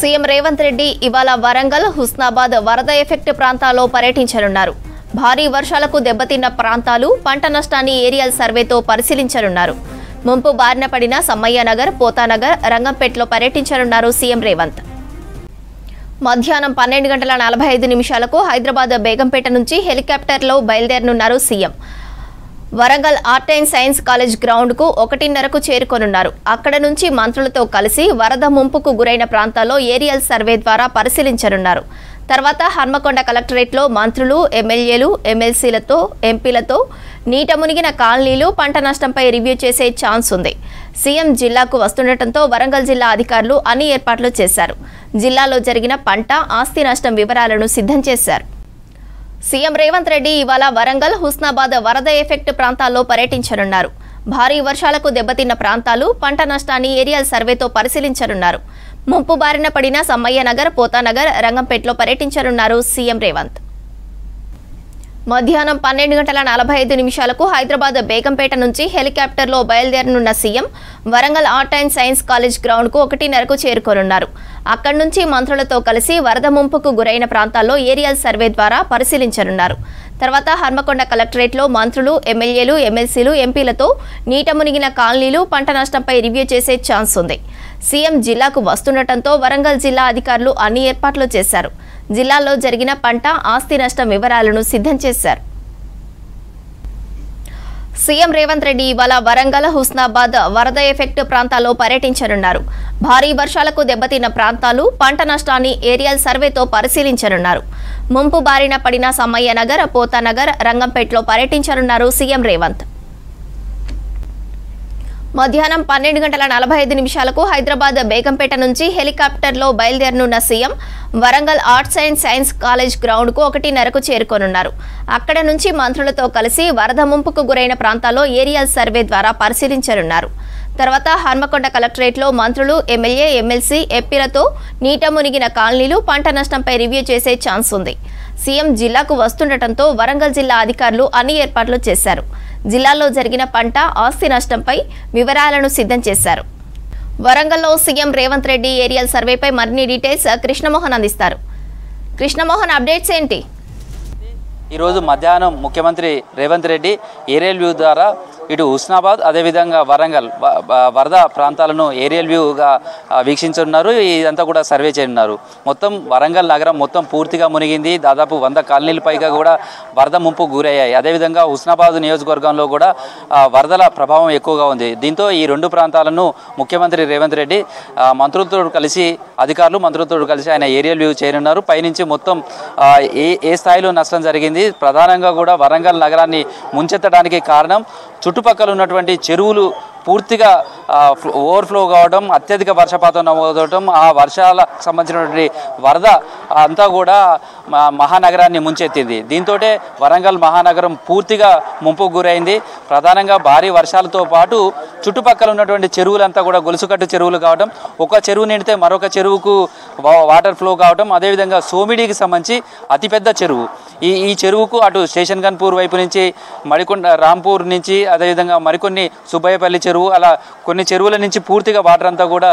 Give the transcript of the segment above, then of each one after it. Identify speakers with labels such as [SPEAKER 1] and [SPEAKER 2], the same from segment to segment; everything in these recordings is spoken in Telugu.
[SPEAKER 1] సీఎం రేవంత్ రెడ్డి ఇవాళ వరంగల్, హుస్నాబాద్ వరద ఎఫెక్ట్ ప్రాంతాల్లో పర్యటించనున్నారు. భారీ వర్షాలకు దెబ్బతిన్న ప్రాంతాలు, పంట నష్టాన్ని ఏరియల్ సర్వేతో పరిశీలించనున్నారు. ముంపు బారిన పడిన సమ్మయ్యనగర్, పోతానగర్, రంగంపేటలో పర్యటించనున్నారు సీఎం రేవంత్. మధ్యాహ్నం 12:45 హైదరాబాద్ బేగంపేట నుంచి హెలికాప్టర్లో బయలుదేరనున్నారు CM. Warangal art and science college గ్రౌండ్కు 1:30కు చేరుకోనున్నారు. అక్కడ నుంచి మంత్రులతో కలిసి వరద ముంపుకు గురైన ప్రాంతాల్లో ఏరియల్ సర్వే ద్వారా పరిశీలించనున్నారు. తర్వాత హన్మకొండ కలెక్టరేట్లో మంత్రులు, ఎమ్మెల్యేలు, ఎమ్మెల్సీలతో, ఎంపీలతో నీట మునిగిన కాలనీలు, పంట నష్టంపై రివ్యూ చేసే ఛాన్స్ ఉంది. సీఎం జిల్లాకు వస్తుండటంతో వరంగల్ జిల్లా అధికారులు అన్ని ఏర్పాట్లు చేశారు. జిల్లాలో జరిగిన పంట, ఆస్తి నష్టం వివరాలను సిద్ధం చేశారు. సీఎం రేవంత్ రెడ్డి ఇవాళ వరంగల్, హుస్నాబాద్ వరద ఎఫెక్ట్ ప్రాంతాల్లో పర్యటించనున్నారు. భారీ వర్షాలకు దెబ్బతిన్న ప్రాంతాలు, పంట నష్టాన్ని ఏరియల్ సర్వేతో పరిశీలించనున్నారు. ముంపు బారిన పడిన సమ్మయ్యనగర్, పోతానగర్, రంగంపేటలో పర్యటించనున్నారు సీఎం రేవంత్. మధ్యాహ్నం 12:45 హైదరాబాద్ బేగంపేట నుంచి హెలికాప్టర్లో బయలుదేరనున్న CM Warangal art and science college గ్రౌండ్కు 1:30కు చేరుకోనున్నారు. అక్కడి నుంచి మంత్రులతో కలిసి వరద ముంపుకు గురైన ప్రాంతాల్లో ఏరియల్ సర్వే ద్వారా పరిశీలించనున్నారు. తర్వాత హన్మకొండ కలెక్టరేట్లో మంత్రులు, ఎమ్మెల్యేలు, ఎమ్మెల్సీలు, ఎంపీలతో నీట మునిగిన కాలనీలు, పంట నష్టంపై రివ్యూ చేసే ఛాన్స్ ఉంది. సీఎం జిల్లాకు వస్తుండటంతో వరంగల్ జిల్లా అధికారులు అన్ని ఏర్పాట్లు చేశారు. జిల్లాలో జరిగిన పంట, ఆస్తి నష్టం వివరాలను సిద్ధం చేశారు. సీఎం రేవంత్ రెడ్డి ఇవాళ వరంగల్, హుస్నాబాద్ వరద ఎఫెక్ట్ ప్రాంతాల్లో పర్యటించనున్నారు. భారీ వర్షాలకు దెబ్బతిన్న ప్రాంతాలు, పంట నష్టాన్ని ఏరియల్ సర్వేతో పరిశీలించనున్నారు. ముంపు బారిన పడిన సమ్మయ్యనగర్, పోతానగర్, రంగంపేటలో పర్యటించనున్నారు సీఎం రేవంత్. మధ్యాహ్నం 12:45 హైదరాబాద్ బేగంపేట నుంచి హెలికాప్టర్లో బయలుదేరనున్న CM Warangal arts and science college గ్రౌండ్కు 1:30కు చేరుకోనున్నారు. అక్కడ నుంచి మంత్రులతో కలిసి వరద ముంపుకు గురైన ప్రాంతాల్లో ఏరియల్ సర్వే ద్వారా పరిశీలించనున్నారు. తర్వాత హన్మకొండ కలెక్టరేట్లో మంత్రులు, ఎమ్మెల్యే, ఎమ్మెల్సీ, ఎంపీలతో నీట మునిగిన కాలనీలు, పంట నష్టంపై రివ్యూ చేసే ఛాన్స్ ఉంది. సీఎం జిల్లాకు వస్తుండటంతో వరంగల్ జిల్లా అధికారులు అన్ని ఏర్పాట్లు చేశారు. జిల్లాలో జరిగిన పంట, ఆస్తి నష్టంపై వివరాలను సిద్ధం చేశారు. వరంగల్లో సీఎం రేవంత్ రెడ్డి ఏరియల్ సర్వేపై మరిన్ని డీటెయిల్స్ కృష్ణమోహన్ అందిస్తారు. కృష్ణమోహన్, అప్డేట్స్ ఏంటి?
[SPEAKER 2] ఈరోజు మధ్యాహ్నం ముఖ్యమంత్రి రేవంత్ రెడ్డి ఏరియల్ వ్యూ ద్వారా ఇటు హుస్నాబాద్, అదేవిధంగా వరంగల్ వరద ప్రాంతాలను ఏరియల్ వ్యూగా వీక్షించున్నారు. ఇదంతా కూడా సర్వే చేయనున్నారు. మొత్తం వరంగల్ నగరం మొత్తం పూర్తిగా మునిగింది. దాదాపు 100 కాలనీల పైగా కూడా వరద ముంపు గురయ్యాయి. అదేవిధంగా హుస్నాబాద్ నియోజకవర్గంలో కూడా వరదల ప్రభావం ఎక్కువగా ఉంది. దీంతో ఈ రెండు ప్రాంతాలను ముఖ్యమంత్రి రేవంత్ రెడ్డి మంత్రులతో కలిసి, అధికారులు మంత్రులతో కలిసి ఆయన ఏరియల్ వ్యూ చేయనున్నారు. పైనుంచి మొత్తం ఏ స్థాయిలో నష్టం జరిగింది, ప్రధానంగా కూడా వరంగల్ నగరాన్ని ముంచెత్తడానికి కారణం చుట్టుపక్కల ఉన్నటువంటి చెరువులు పూర్తిగా ఓవర్ఫ్లో కావడం, అత్యధిక వర్షపాతం నమోదవడం, ఆ వర్షాలకు సంబంధించినటువంటి వరద అంతా కూడా మహానగరాన్ని ముంచెత్తింది. దీంతో వరంగల్ మహానగరం పూర్తిగా ముంపుకు గురైంది. ప్రధానంగా భారీ వర్షాలతో పాటు చుట్టుపక్కల ఉన్నటువంటి చెరువులంతా కూడా గొలుసుకట్టు చెరువులు కావడం, ఒక చెరువు నిండితే మరొక చెరువుకు వాటర్ ఫ్లో కావడం, అదేవిధంగా సోమిడికి సంబంధించి అతిపెద్ద చెరువు. ఈ చెరువుకు అటు స్టేషన్ గన్పూర్ వైపు నుంచి, మరికొండ రాంపూర్ నుంచి, అదేవిధంగా మరికొన్ని సుబ్బయ్యపల్లి చెరువు, అలా కొన్ని చెరువుల నుంచి పూర్తిగా వాటర్ అంతా కూడా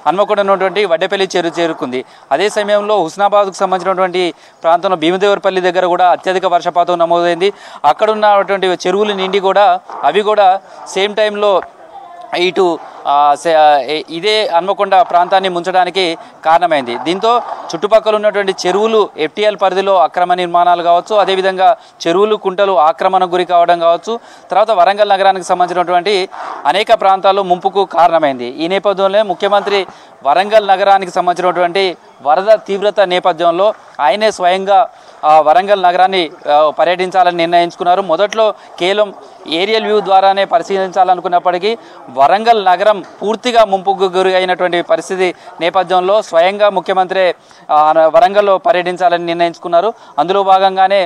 [SPEAKER 2] హన్మకొండ ఉన్నటువంటి వడ్డేపల్లి చెరువు చేరుకుంది. అదే సమయంలో హుస్నాబాద్కు సంబంధించినటువంటి ప్రాంతంలో భీమదేవరపల్లి దగ్గర కూడా అత్యధిక వర్షపాతం నమోదైంది. అక్కడ ఉన్నటువంటి చెరువులు నిండి కూడా అవి కూడా సేమ్ టైంలో ఇటు ఇదే హన్మకొండ ప్రాంతాన్ని ముంచడానికి కారణమైంది. దీంతో చుట్టుపక్కల ఉన్నటువంటి చెరువులు ఎఫ్టీఎల్ పరిధిలో అక్రమ నిర్మాణాలు కావచ్చు, అదేవిధంగా చెరువులు, కుంటలు ఆక్రమణకు గురి కావడం కావచ్చు, తర్వాత వరంగల్ నగరానికి సంబంధించినటువంటి అనేక ప్రాంతాల్లో ముంపుకు కారణమైంది. ఈ నేపథ్యంలో ముఖ్యమంత్రి వరంగల్ నగరానికి సంబంధించినటువంటి వరద తీవ్రత నేపథ్యంలో ఆయనే స్వయంగా వరంగల్ నగరాన్ని పర్యటించాలని నిర్ణయించుకున్నారు. మొదట్లో కేవలం ఏరియల్ వ్యూ ద్వారానే పరిశీలించాలనుకున్నప్పటికీ వరంగల్ నగరం పూర్తిగా ముంపుకు గురి అయినటువంటి పరిస్థితి నేపథ్యంలో స్వయంగా ముఖ్యమంత్రి వరంగల్లో పర్యటించాలని నిర్ణయించుకున్నారు. అందులో భాగంగానే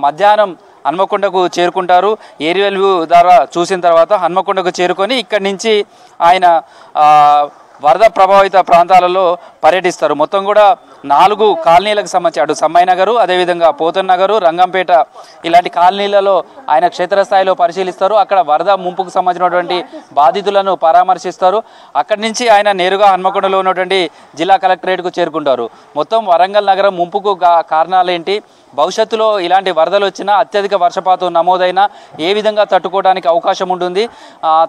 [SPEAKER 2] మధ్యాహ్నం హన్మకొండకు చేరుకుంటారు. ఏరియల్ వ్యూ ద్వారా చూసిన తర్వాత హన్మకొండకు చేరుకొని ఇక్కడి నుంచి ఆయన వరద ప్రభావిత ప్రాంతాలలో పర్యటిస్తారు. మొత్తం కూడా 4 కాలనీలకు సంబంధించి అటు సమ్మాయి నగరు, అదేవిధంగా పోతన్ నగరు, రంగంపేట ఇలాంటి కాలనీలలో ఆయన క్షేత్రస్థాయిలో పరిశీలిస్తారు. అక్కడ వరద ముంపుకు సంబంధించినటువంటి బాధితులను పరామర్శిస్తారు. అక్కడి నుంచి ఆయన నేరుగా హన్మకొండలో ఉన్నటువంటి జిల్లా కలెక్టరేట్కు చేరుకుంటారు. మొత్తం వరంగల్ నగరం ముంపుకు కారణాలేంటి, భవిష్యత్తులో ఇలాంటి వరదలు వచ్చినా అత్యధిక వర్షపాతం నమోదైనా ఏ విధంగా తట్టుకోవడానికి అవకాశం ఉంటుంది,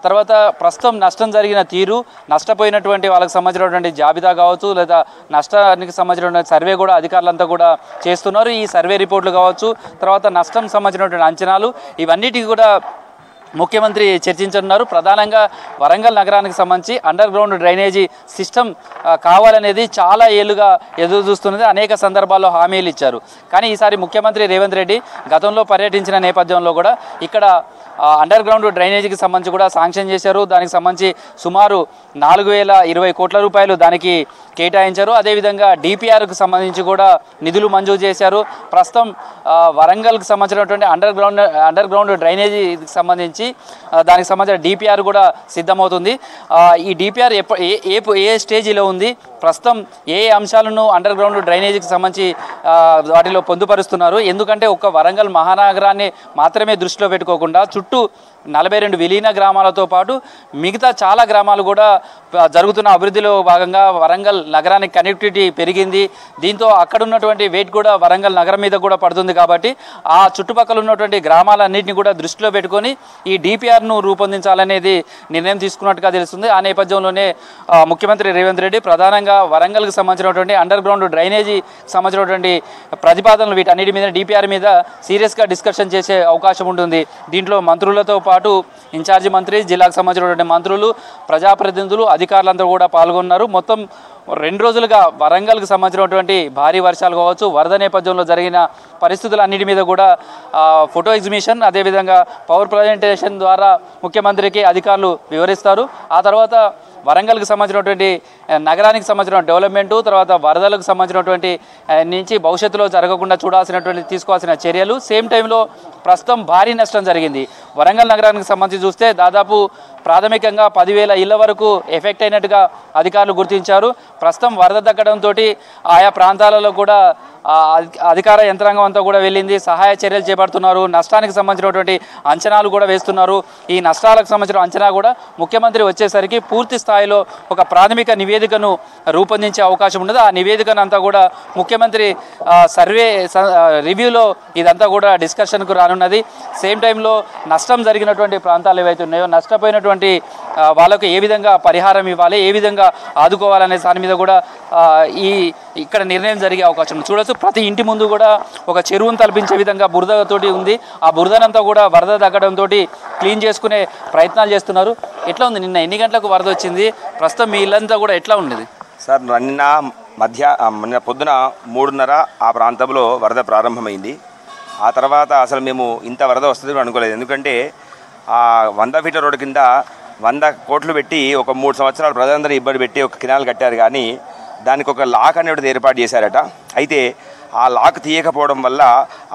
[SPEAKER 2] తర్వాత ప్రస్తుతం నష్టం జరిగిన తీరు, నష్టపోయినటువంటి వాళ్ళకి సంబంధించినటువంటి జాబితా కావచ్చు, లేదా నష్టానికి సంబంధించినటువంటి సర్వే కూడా అధికారులంతా కూడా చేస్తున్నారు. ఈ సర్వే రిపోర్ట్లు కావచ్చు, తర్వాత నష్టం సంబంధించినటువంటి అంచనాలు, ఇవన్నిటికీ కూడా ముఖ్యమంత్రి చర్చించనున్నారు. ప్రధానంగా వరంగల్ నగరానికి సంబంధించి అండర్ గ్రౌండ్ డ్రైనేజీ సిస్టమ్ కావాలనేది చాలా ఏళ్లుగా ఎదురు చూస్తున్నది. అనేక సందర్భాల్లో హామీలు ఇచ్చారు. కానీ ఈసారి ముఖ్యమంత్రి రేవంత్ రెడ్డి గతంలో పర్యటించిన నేపథ్యంలో కూడా ఇక్కడ అండర్ గ్రౌండ్ డ్రైనేజీకి సంబంధించి కూడా శాంక్షన్ చేశారు. దానికి సంబంధించి సుమారు 4020 కోట్ల రూపాయలు దానికి కేటాయించారు. అదేవిధంగా డిపిఆర్కు సంబంధించి కూడా నిధులు మంజూరు చేశారు. ప్రస్తుతం వరంగల్కి సంబంధించినటువంటి అండర్ గ్రౌండ్ డ్రైనేజీకి సంబంధించి దానికి సంబంధించిన డిపిఆర్ కూడా సిద్ధమవుతుంది. ఈ డిపిఆర్ ఏ స్టేజీలో ఉంది, ప్రస్తుతం ఏ అంశాలను అండర్ గ్రౌండ్ డ్రైనేజీకి సంబంధించి వాటిలో పొందుపరుస్తున్నారు, ఎందుకంటే ఒక వరంగల్ మహానగరాన్ని మాత్రమే దృష్టిలో పెట్టుకోకుండా చుట్టూ 42 విలీన గ్రామాలతో పాటు మిగతా చాలా గ్రామాలు కూడా జరుగుతున్న అభివృద్ధిలో భాగంగా వరంగల్ నగరానికి కనెక్టివిటీ పెరిగింది. దీంతో అక్కడ ఉన్నటువంటి వెయిట్ కూడా వరంగల్ నగరం మీద కూడా పడుతుంది. కాబట్టి ఆ చుట్టుపక్కల ఉన్నటువంటి గ్రామాలన్నింటినీ కూడా దృష్టిలో పెట్టుకొని ఈ డిపిఆర్ను రూపొందించాలనేది నిర్ణయం తీసుకున్నట్టుగా తెలుస్తుంది. ఆ నేపథ్యంలోనే ముఖ్యమంత్రి రేవంత్ రెడ్డి ప్రధానంగా వరంగల్కి సంబంధించినటువంటి అండర్ గ్రౌండ్ డ్రైనేజీ సంబంధించినటువంటి ప్రతిపాదనలు వీటన్నిటి మీద డిపిఆర్ మీద సీరియస్గా డిస్కషన్ చేసే అవకాశం ఉంటుంది. దీంట్లో మంత్రులతో పాటు ఇన్ఛార్జి మంత్రి, జిల్లాకు సంబంధించినటువంటి మంత్రులు, ప్రజాప్రతినిధులు, అధికారులందరూ కూడా పాల్గొన్నారు. మొత్తం 2 రోజులుగా వరంగల్కి సంబంధించినటువంటి భారీ వర్షాలు కావచ్చు, వరద నేపథ్యంలో జరిగిన పరిస్థితులన్నిటి మీద కూడా ఫోటో ఎగ్జిబిషన్, అదేవిధంగా పవర్ ప్రజెంటేషన్ ద్వారా ముఖ్యమంత్రికి అధికారులు వివరిస్తారు. ఆ తర్వాత వరంగల్కి సంబంధించినటువంటి నగరానికి సంబంధించిన డెవలప్మెంటు, తర్వాత వరదలకు సంబంధించినటువంటి నుంచి భవిష్యత్తులో జరగకుండా చూడాల్సినటువంటి తీసుకోవాల్సిన చర్యలు, సేమ్ టైంలో ప్రస్తుతం భారీ నష్టం జరిగింది. వరంగల్ నగరానికి సంబంధించి చూస్తే దాదాపు ప్రాథమికంగా 10,000 ఇళ్ల వరకు ఎఫెక్ట్ అయినట్టుగా అధికారులు గుర్తించారు. ప్రస్తుతం వరద తగ్గడంతో ఆయా ప్రాంతాలలో కూడా అధికార యంత్రాంగం అంతా కూడా వెళ్ళింది, సహాయ చర్యలు చేపడుతున్నారు, నష్టానికి సంబంధించినటువంటి అంచనాలు కూడా వేస్తున్నారు. ఈ నష్టాలకు సంబంధించిన అంచనా కూడా ముఖ్యమంత్రి వచ్చేసరికి పూర్తి స్థాయిలో ఒక ప్రాథమిక నివేదికను రూపొందించే అవకాశం ఉండదు. ఆ నివేదికను అంతా కూడా ముఖ్యమంత్రి సర్వే రివ్యూలో ఇదంతా కూడా డిస్కషన్కు రానున్నది. సేమ్ టైంలో నష్టం జరిగినటువంటి ప్రాంతాలు ఏవైతే ఉన్నాయో, నష్టపోయినటువంటి వాళ్ళకు ఏ విధంగా పరిహారం ఇవ్వాలి, ఏ విధంగా ఆదుకోవాలనే దాని మీద కూడా ఇక్కడ నిర్ణయం జరిగే అవకాశం ఉంది. చూడొచ్చు, ప్రతి ఇంటి ముందు కూడా ఒక చెరువును తలపించే విధంగా బురదతోటి ఉంది. ఆ బురదనంతా కూడా వరద తగ్గడంతో క్లీన్ చేసుకునే ప్రయత్నాలు చేస్తున్నారు. ఎట్లా ఉంది, నిన్న ఎన్ని గంటలకు వరద వచ్చింది, ప్రస్తుతం మీ ఇల్లంతా కూడా ఎట్లా ఉండేది?
[SPEAKER 3] సార్, నిన్న పొద్దున 3:30 ఆ ప్రాంతంలో వరద ప్రారంభమైంది. ఆ తర్వాత అసలు మేము ఇంత వరద వస్తుంది అనుకోలేదు. ఎందుకంటే 100 ఫీట్ల రోడ్డు కింద 100 కోట్లు పెట్టి ఒక 3 సంవత్సరాలు ప్రజలందరూ ఇబ్బంది పెట్టి ఒక కెనాల్ కట్టారు. కానీ దానికి ఒక లాక్ అనేది ఏర్పాటు చేశారట. అయితే ఆ లాక్ తీయకపోవడం వల్ల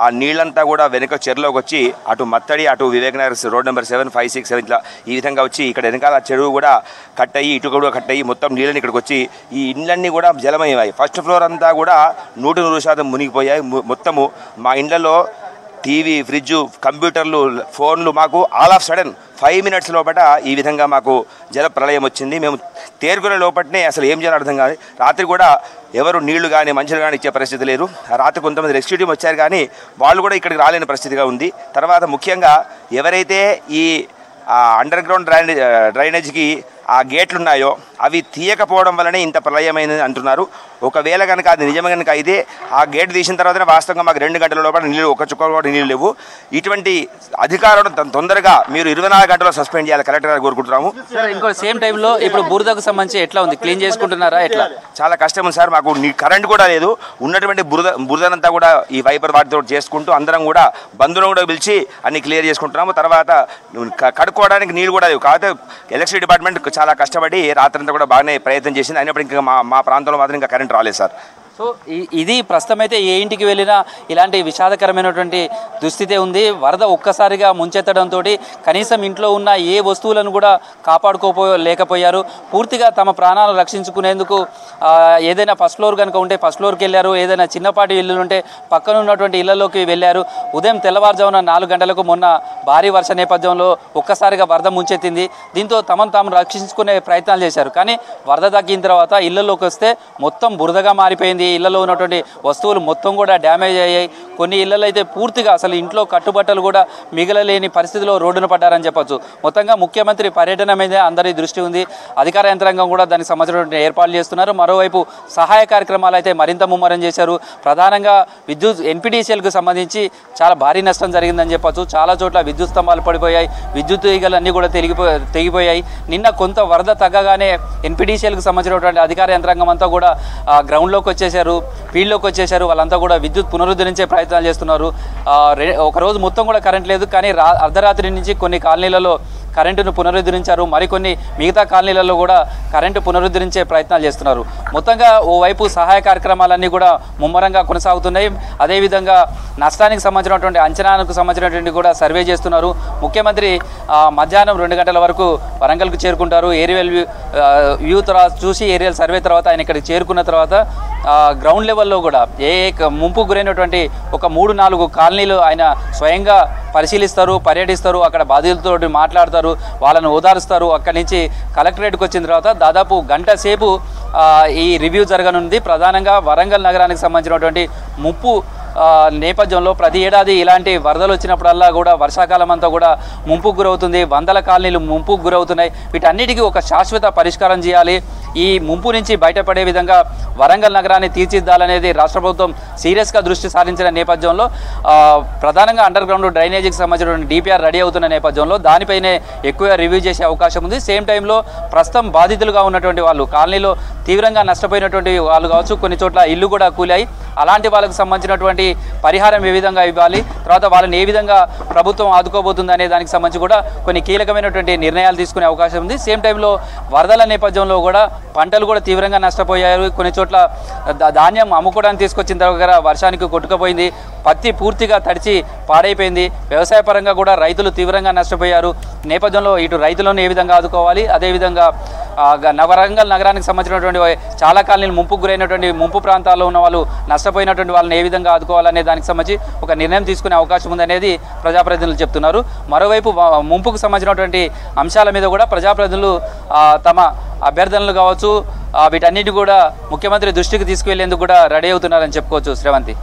[SPEAKER 3] ఆ నీళ్ళంతా కూడా వెనుక చెరువులోకి వచ్చి అటు మత్తడి, అటు వివేకనగర్ రోడ్ నెంబర్ 7, 5, 6, 7 ఇట్లా ఈ విధంగా వచ్చి ఇక్కడ వెనకాల చెరువు కూడా కట్ అయ్యి, ఇటు కూడా కట్ అయ్యి మొత్తం నీళ్ళని ఇక్కడికి వచ్చి ఈ ఇండ్లన్నీ కూడా జలమయ్యాయి. ఫస్ట్ ఫ్లోర్ అంతా కూడా 100% మునిగిపోయాయి. మొత్తము మా ఇండ్లలో టీవీ, ఫ్రిడ్జ్, కంప్యూటర్లు, ఫోన్లు మాకు ఆల్ ఆఫ్ సడన్ 5 మినిట్స్ లోపల ఈ విధంగా మాకు జల ప్రళయం వచ్చింది. మేము తేరుకునే లోపలనే అసలు ఏం చేయాలో అర్థం కాదు. రాత్రి కూడా ఎవరు నీళ్లు కానీ మంచిలు కానీ ఇచ్చే పరిస్థితి లేదు. రాత్రి కొంతమంది రెస్క్యూ టీం వచ్చారు, కానీ వాళ్ళు కూడా ఇక్కడికి రాలేని పరిస్థితిగా ఉంది. తర్వాత ముఖ్యంగా ఎవరైతే ఈ అండర్ గ్రౌండ్ డ్రైనేజ్కి ఆ గేట్లు ఉన్నాయో అవి తీయకపోవడం వల్లనే ఇంత ప్రళయమైందని అంటున్నారు. ఒకవేళ కనుక అది నిజమే కనుక అయితే ఆ గేట్ తీసిన తర్వాతనే వాస్తవంగా మాకు 2 గంటల లోపల నీళ్ళు, ఒక చుక్క కూడా నీళ్ళు లేవు. ఇటువంటి అధికారులను తొందరగా మీరు 24 గంటల్లో సస్పెండ్ చేయాలి కలెక్టర్ గారు కోరుకుంటున్నాము.
[SPEAKER 2] ఇంకో సేమ్ టైంలో ఇప్పుడు బురదకు సంబంధించి ఎట్లా ఉంది, క్లీన్ చేసుకుంటున్నారా? ఎట్లా?
[SPEAKER 3] చాలా కష్టం ఉంది సార్. మాకు కరెంట్ కూడా లేదు. ఉన్నటువంటి బురదనంతా కూడా ఈ వైపర్ వాటితో చేసుకుంటూ అందరం కూడా బంధువులను కూడా పిలిచి అన్ని క్లియర్ చేసుకుంటున్నాము. తర్వాత కడుక్కోవడానికి నీళ్ళు కూడా లేవు. కాకపోతే ఎలక్ట్రిసిటీ డిపార్ట్మెంట్ చాలా కష్టపడి రాత్రంతా కూడా బాగానే ప్రయత్నం చేసింది. అయినప్పుడు ఇంకా మా ప్రాంతంలో మాత్రం ఇంకా కరెంట్ రాలేదు సార్.
[SPEAKER 2] సో ఇది ప్రస్తుతం అయితే ఏ ఇంటికి వెళ్ళినా ఇలాంటి విషాదకరమైనటువంటి దుస్థితే ఉంది. వరద ఒక్కసారిగా ముంచెత్తడంతో కనీసం ఇంట్లో ఉన్న ఏ వస్తువులను కూడా లేకపోయారు. పూర్తిగా తమ ప్రాణాలు రక్షించుకునేందుకు ఏదైనా ఫస్ట్ ఫ్లోర్ కనుక ఉంటే ఫస్ట్ ఫ్లోర్కి వెళ్ళారు. ఏదైనా చిన్నపాటి ఇల్లులు ఉంటే పక్కన ఉన్నటువంటి ఇళ్లలోకి వెళ్ళారు. ఉదయం తెల్లవారుజామున 4 గంటలకు మొన్న భారీ వర్ష నేపథ్యంలో ఒక్కసారిగా వరద ముంచెత్తింది. దీంతో తమను తాము రక్షించుకునే ప్రయత్నాలు చేశారు. కానీ వరద తగ్గిన తర్వాత ఇళ్లలోకి వస్తే మొత్తం బురదగా మారిపోయింది. ఇళ్లలో ఉన్నటువంటి వస్తువులు మొత్తం కూడా డ్యామేజ్ అయ్యాయి. కొన్ని ఇళ్లలో అయితే పూర్తిగా అసలు ఇంట్లో కట్టుబట్టలు కూడా మిగలలేని పరిస్థితిలో రోడ్డున పడ్డారని చెప్పొచ్చు. మొత్తంగా ముఖ్యమంత్రి పర్యటన మీద అందరి దృష్టి ఉంది. అధికార యంత్రాంగం కూడా దానికి సంబంధించిన ఏర్పాట్లు చేస్తున్నారు. మరోవైపు సహాయ కార్యక్రమాలు అయితే మరింత ముమ్మరం చేశారు. ప్రధానంగా విద్యుత్ ఎన్పీడీసీఎల్కు సంబంధించి చాలా భారీ నష్టం జరిగిందని చెప్పొచ్చు. చాలా చోట్ల విద్యుత్ స్తంభాలు పడిపోయాయి. విద్యుత్ తీగలన్నీ కూడా తెగిపోయాయి. నిన్న కొంత వరద తగ్గగానే ఎన్పీడీసీఎల్కు సంబంధించినటువంటి అధికార యంత్రాంగం అంతా కూడా గ్రౌండ్లోకి వచ్చేసారు, ఫీల్డ్లోకి వచ్చేసారు. వాళ్ళంతా కూడా విద్యుత్ పునరుద్ధరించే ప్రయత్నాలు చేస్తున్నారు. ఒకరోజు మొత్తం కూడా కరెంట్ లేదు, కానీ అర్ధరాత్రి నుంచి కొన్ని కాలనీలలో కరెంటును పునరుద్ధరించారు. మరికొన్ని మిగతా కాలనీలలో కూడా కరెంటు పునరుద్ధరించే ప్రయత్నాలు చేస్తున్నారు. మొత్తంగా ఓవైపు సహాయ కార్యక్రమాలన్నీ కూడా ముమ్మరంగా కొనసాగుతున్నాయి. అదేవిధంగా నష్టానికి సంబంధించినటువంటి అంచనాకు సంబంధించినటువంటి కూడా సర్వే చేస్తున్నారు. ముఖ్యమంత్రి మధ్యాహ్నం 2 గంటల వరకు వరంగల్కు చేరుకుంటారు. ఏరియల్ వ్యూ తర్వాత చూసి ఏరియల్ సర్వే తర్వాత ఆయన ఇక్కడికి చేరుకున్న తర్వాత గ్రౌండ్ లెవెల్లో కూడా ఏ ముంపు గురైనటువంటి ఒక 3-4 కాలనీలు ఆయన స్వయంగా పరిశీలిస్తారు, పర్యటిస్తారు. అక్కడ బాధితులతో మాట్లాడతారు, వాళ్ళను ఓదారుస్తారు. అక్కడి నుంచి కలెక్టరేట్కి వచ్చిన తర్వాత దాదాపు గంట సేపు ఈ రివ్యూ జరగనుంది. ప్రధానంగా వరంగల్ నగరానికి సంబంధించినటువంటి ముప్పు నేపథ్యంలో ప్రతి ఏడాది ఇలాంటి వరదలు వచ్చినప్పుడల్లా కూడా వర్షాకాలం అంతా కూడా ముంపుకు గురవుతుంది. 100 కాలనీలు ముంపుకు గురవుతున్నాయి. వీటన్నిటికీ ఒక శాశ్వత పరిష్కారం చేయాలి. ఈ ముంపు నుంచి బయటపడే విధంగా వరంగల్ నగరాన్ని తీర్చిదిద్దాలనేది రాష్ట్ర ప్రభుత్వం సీరియస్గా దృష్టి సారించిన నేపథ్యంలో ప్రధానంగా అండర్ గ్రౌండ్ డ్రైనేజీకి సంబంధించిన డిపిఆర్ రెడీ అవుతున్న నేపథ్యంలో దానిపైనే ఎక్కువ రివ్యూ చేసే అవకాశం ఉంది. సేమ్ టైంలో ప్రస్తుతం బాధితులుగా ఉన్నటువంటి వాళ్ళు, కాలనీలో తీవ్రంగా నష్టపోయినటువంటి వాళ్ళు కావచ్చు, కొన్ని చోట్ల ఇల్లు కూడా కూలాయి. అలాంటి వాళ్ళకు సంబంధించినటువంటి పరిహారం ఏ విధంగా ఇవ్వాలి, తర్వాత వాళ్ళని ఏ విధంగా ప్రభుత్వం ఆదుకోబోతుంది అనే దానికి సంబంధించి కూడా కొన్ని కీలకమైనటువంటి నిర్ణయాలు తీసుకునే అవకాశం ఉంది. సేమ్ టైంలో వరదల నేపథ్యంలో కూడా పంటలు కూడా తీవ్రంగా నష్టపోయారు. కొన్ని చోట్ల ధాన్యం అమ్ముకోవడానికి తీసుకొచ్చిన దగ్గర వర్షానికి కొట్టుకుపోయింది. పత్తి పూర్తిగా తడిచి పాడైపోయింది. వ్యవసాయ పరంగా కూడా రైతులు తీవ్రంగా నష్టపోయారు. నేపథ్యంలో ఇటు రైతులను ఏ విధంగా ఆదుకోవాలి, అదేవిధంగా వరంగల్ నగరానికి సంబంధించినటువంటి చాలా కాలనీలు ముంపుకు గురైనటువంటి ముంపు ప్రాంతాల్లో ఉన్న వాళ్ళు నష్టపోయినటువంటి వాళ్ళని ఏ విధంగా ఆదుకోవాలనే దానికి సంబంధించి ఒక నిర్ణయం తీసుకునే అవకాశం ఉందనేది ప్రజాప్రతినిధులు చెప్తున్నారు. మరోవైపు ముంపుకు సంబంధించినటువంటి అంశాల మీద కూడా ప్రజాప్రతినిధులు తమ అభ్యర్థనలు కావచ్చు వీటన్నిటి కూడా ముఖ్యమంత్రి దృష్టికి తీసుకువెళ్లేందుకు కూడా రెడీ అవుతున్నారని చెప్పుకోవచ్చు. శ్రవంతి.